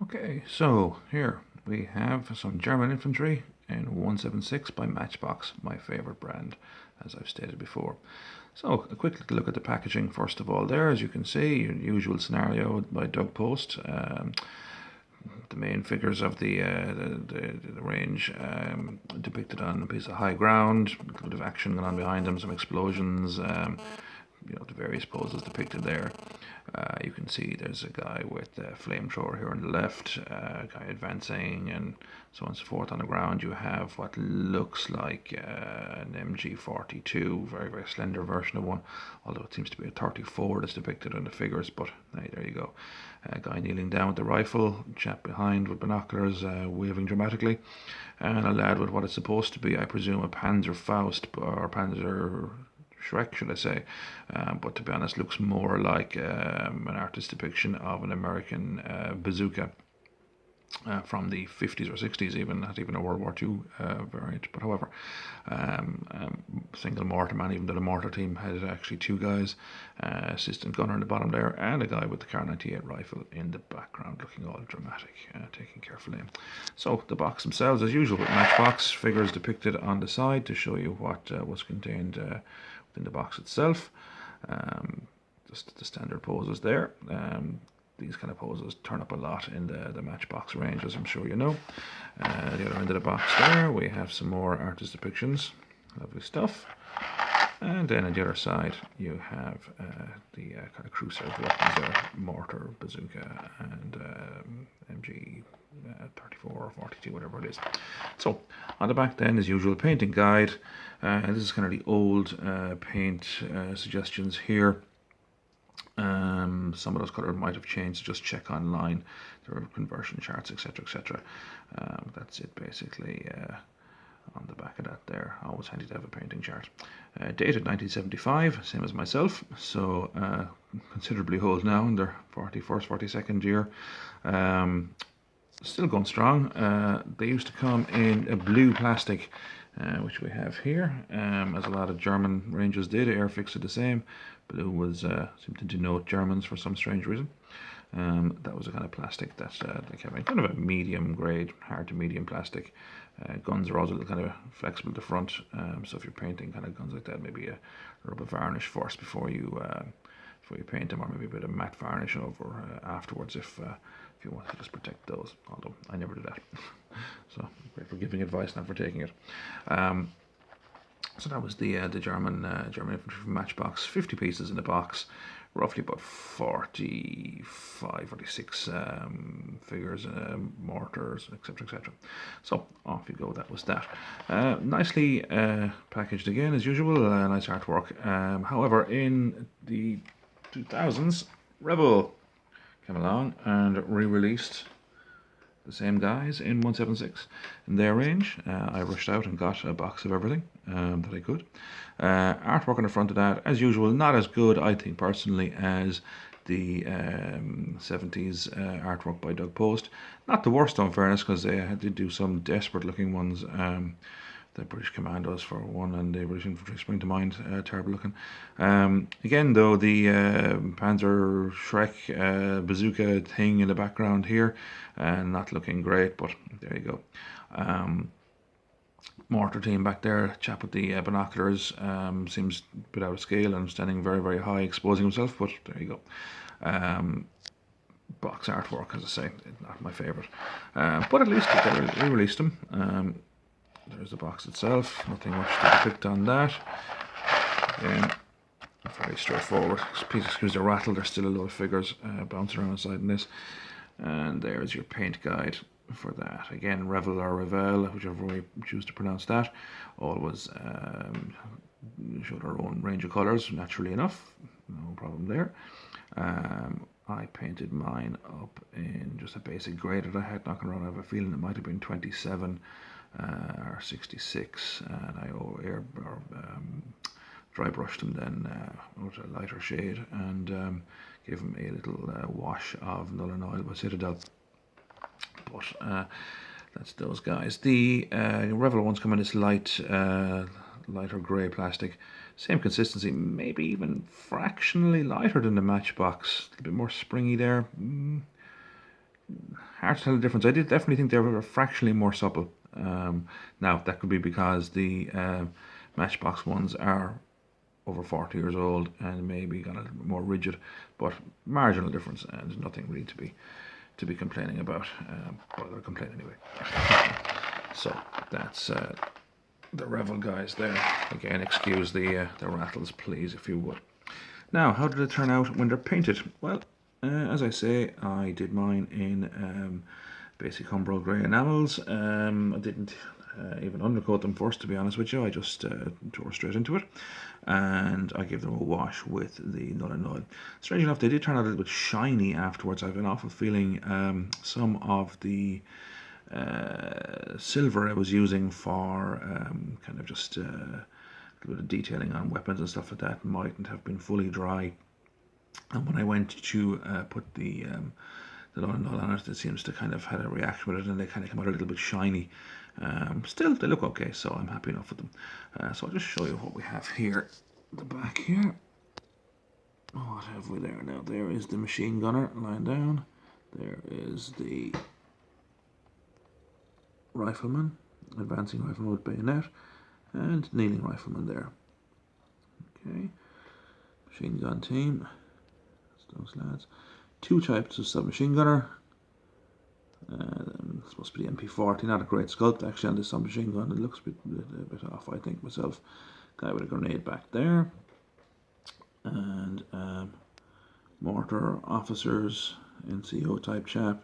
Okay, so here we have some German infantry in 176 by Matchbox, my favorite brand, as I've stated before. So a quick little look at the packaging first of all there. As you can see, your usual scenario by Doug Post. The main figures of the range depicted on a piece of high ground, a little bit of action going on behind them, some explosions, the various poses depicted there. You can see there's a guy with a flamethrower here on the left, a guy advancing, and so on and so forth. On the ground, you have what looks like an MG42, very, very slender version of one, although it seems to be a 34 that's depicted on the figures, but hey, there you go. A guy kneeling down with the rifle, chap behind with binoculars, waving dramatically, and a lad with what is supposed to be, I presume, a Panzerfaust or Panzer Shrek, should I say, but to be honest, looks more like an artist's depiction of an American bazooka from the 50s or 60s, even not even a World War II variant. But however, single mortar man, even though the mortar team had actually two guys, assistant gunner in the bottom there, and a guy with the Kar 98 rifle in the background, looking all dramatic, taking careful aim. So the box themselves, as usual with Matchbox, figures depicted on the side to show you what was contained within the box itself. Just the standard poses there. These kind of poses turn up a lot in the Matchbox range, as I'm sure you know. The other end of the box there, we have some more artist depictions. Lovely stuff. And then on the other side, you have the kind of cruiser weapons there, mortar, bazooka, and MG 34 or 42, whatever it is. So, on the back then, as usual, painting guide. This is kind of the old paint suggestions here. Some of those colours might have changed, so just check online. There are conversion charts, etc., etc. That's it basically on the back of that there. Always handy to have a painting chart. Dated 1975, same as myself, so considerably old now in their 41st, 42nd year. Still going strong. They used to come in a blue plastic, which we have here, as a lot of German ranges did. Airfix did the same. Blue was seemed to denote Germans for some strange reason. That was a kind of plastic that they came in, kind of a medium grade, hard to medium plastic. Guns are always a little kind of flexible at the front, so if you're painting kind of guns like that, maybe a rub of varnish first before you paint them, or maybe a bit of matte varnish over afterwards if you want to just protect those. Although I never do that, so great for giving advice, not for taking it. So that was the German infantry from Matchbox. 50 pieces in the box, roughly about 45, 46 figures, mortars, etc., etc. So off you go. That was that. Nicely packaged again as usual. Nice artwork. However, in the 2000s, Revell came along and re-released the same guys in 176 in their range. I rushed out and got a box of everything that I could. Artwork on the front of that, as usual, not as good, I think personally, as the 70s artwork by Doug Post. Not the worst, in fairness, because they did do some desperate looking ones. The British Commandos for one, and the British Infantry spring to mind, terrible looking. Again though, the Panzer Shrek bazooka thing in the background here, not looking great, but there you go. Mortar team back there, chap with the binoculars, seems a bit out of scale and standing very, very high, exposing himself, but there you go. Box artwork, as I say, not my favourite, but at least they released them. There's the box itself, nothing much to depict on that. Again, very straightforward. Please excuse the rattle, there's still a lot of figures bouncing around inside in this. And there's your paint guide for that. Again, Revell or Revell, whichever way you choose to pronounce that. Always showed our own range of colours, naturally enough, no problem there. I painted mine up in just a basic grey that I had knocking around. I have a feeling it might have been 27 or 66, and I dry brushed them then with a lighter shade and gave them a little wash of Null and Oil by Citadel. But that's those guys. The Revell ones come in this lighter grey plastic, same consistency, maybe even fractionally lighter than the Matchbox, a little bit more springy there. hard to tell the difference. I did definitely think they were fractionally more supple. Now, that could be because the Matchbox ones are over 40 years old and maybe got a little bit more rigid, but marginal difference, and there's nothing really to be complaining about. But they'll complain anyway. So that's the Revell guys there. Again, excuse the rattles, please, if you would. Now, how did it turn out when they're painted? Well, as I say, I did mine in basic Humbrol grey enamels. I didn't even undercoat them first, to be honest with you. I just tore straight into it, and I gave them a wash with the Null and Null. Strange enough, they did turn out a little bit shiny afterwards. I've an awful feeling some of the silver I was using for kind of just a little bit of detailing on weapons and stuff like that mightn't have been fully dry. And when I went to put the Null and Null on it, it seems to kind of had a reaction with it, and they kind of come out a little bit shiny. Still, they look okay, so I'm happy enough with them. So I'll just show you what we have here. The back here. What have we there now? There is the machine gunner lying down. There is the rifleman, advancing rifleman with bayonet, and kneeling rifleman there. Okay, machine gun team. That's those lads. Two types of submachine gunner. It's supposed to be the MP40, not a great sculpt actually on this submachine gun. It looks a bit off, I think myself. Guy with a grenade back there, and mortar officers, NCO type chap.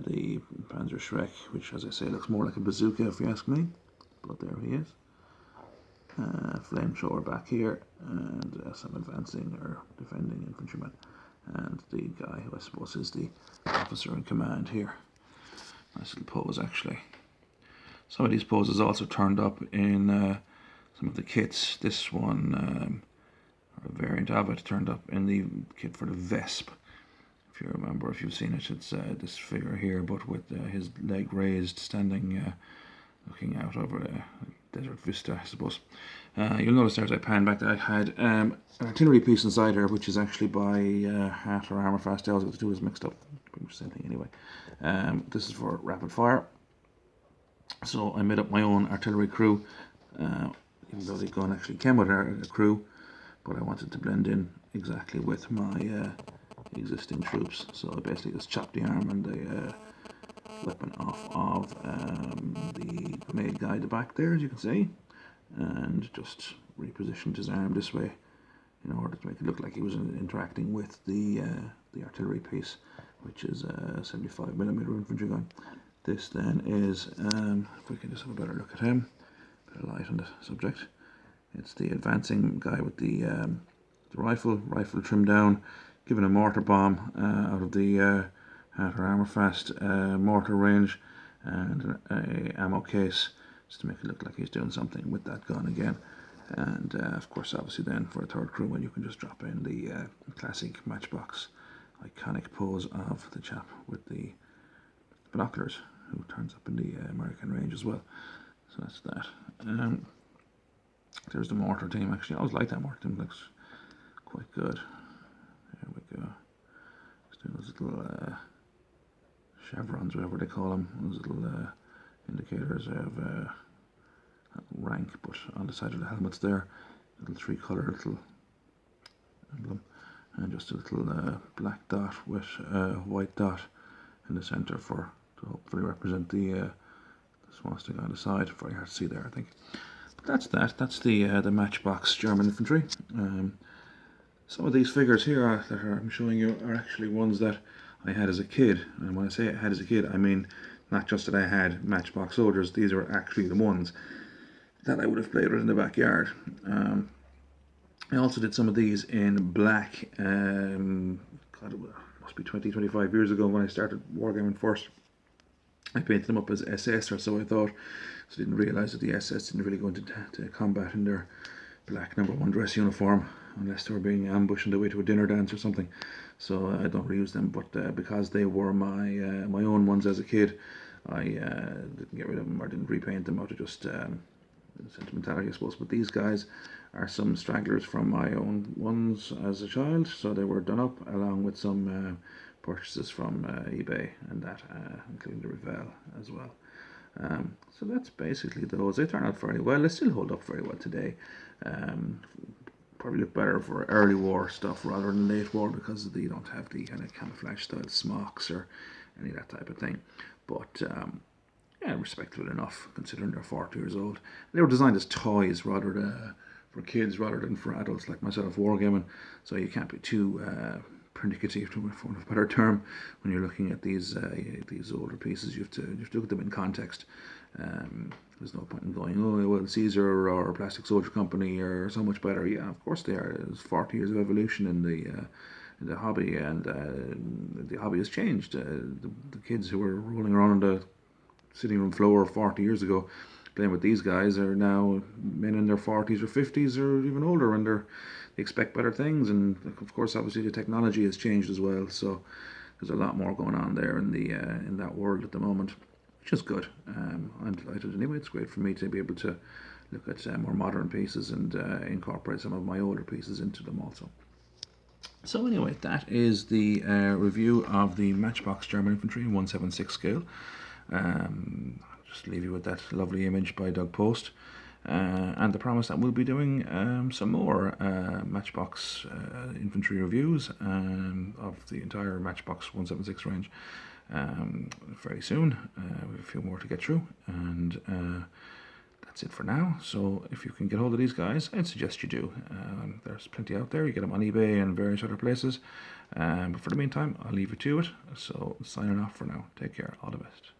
The Panzer Schreck, which, as I say, looks more like a bazooka if you ask me, but there he is. Flamethrower back here, and some advancing or defending infantrymen, and the guy who I suppose is the officer in command here. Nice little pose, actually. Some of these poses also turned up in some of the kits. This one, or a variant of it, turned up in the kit for the Vesp. If you remember, if you've seen it, it's this figure here, but with his leg raised, standing, looking out over a desert vista, I suppose. You'll notice there as I pan back that I had an artillery piece inside here, which is actually by Hat or Armour Fast. I always got the two is mixed up. Pretty much the same thing anyway. This is for rapid fire. So I made up my own artillery crew, even though the gun actually came with a crew, but I wanted to blend in exactly with my existing troops. So I basically just chopped the arm and the weapon off of the grenade guy at the back there, as you can see, and just repositioned his arm this way in order to make it look like he was interacting with the artillery piece, which is a 75mm infantry gun. This then is, if we can just have a better look at him, bit of light on the subject. It's the advancing guy with the rifle trimmed down, given a mortar bomb out of the Hat or Armour Fast mortar range, and a ammo case, just to make it look like he's doing something with that gun again. And of course, obviously then for a third crew, when you can just drop in the classic Matchbox iconic pose of the chap with the binoculars, who turns up in the American range as well. So that's that. There's the mortar team. Actually, I always like that mortar team. Looks quite good. There we go. Just doing those little chevrons, whatever they call them. Those little indicators of rank, but on the side of the helmets there, little three-colour little emblem, and just a little black dot with a white dot in the centre to hopefully represent the swastika on the side. Very hard to see there, I think. But that's that. That's the Matchbox German infantry. Some of these figures here that I'm showing you are actually ones that I had as a kid. And when I say I had as a kid, I mean not just that I had Matchbox soldiers. These are actually the ones that I would have played with in the backyard. I also did some of these in black. God, it must be 20-25 years ago when I started wargaming first. I painted them up as SS, or so I thought. So I didn't realise that the SS didn't really go into combat in their black #1 dress uniform, unless they were being ambushed on the way to a dinner dance or something. So I don't reuse them, but because they were my own ones as a kid, I didn't get rid of them or didn't repaint them out of just sentimentality, I suppose. But these guys are some stragglers from my own ones as a child, so they were done up along with some purchases from eBay and that, including the Revell as well. So that's basically those. They turn out very well. They still hold up very well today. Probably look better for early war stuff rather than late war because you don't have the kind of camouflage style smocks or any of that type of thing. But yeah, respectable enough considering they're 40 years old. They were designed as toys rather than for kids rather than for adults like myself wargaming. So you can't be too pernicative, to for a better term, when you're looking at these older pieces. You have to look at them in context. There's no point in going, oh well, Caesar or Plastic Soldier Company are so much better. Yeah, of course they are. There's 40 years of evolution in the hobby, and the hobby has changed. The kids who were rolling around on the sitting room floor 40 years ago playing with these guys are now men in their 40s or 50s or even older, and they expect better things. And of course, obviously, the technology has changed as well. So there's a lot more going on there in that world at the moment, which is good. I'm delighted anyway. It's great for me to be able to look at more modern pieces and incorporate some of my older pieces into them also. So anyway, that is the review of the Matchbox German Infantry in 1/76 scale. Just leave you with that lovely image by Doug Post, and the promise that we'll be doing some more Matchbox Infantry reviews of the entire Matchbox 1/76 range very soon. We have a few more to get through, and that's it for now. So if you can get hold of these guys, I'd suggest you do. There's plenty out there. You get them on eBay and various other places. But for the meantime, I'll leave you to it. So signing off for now. Take care. All the best.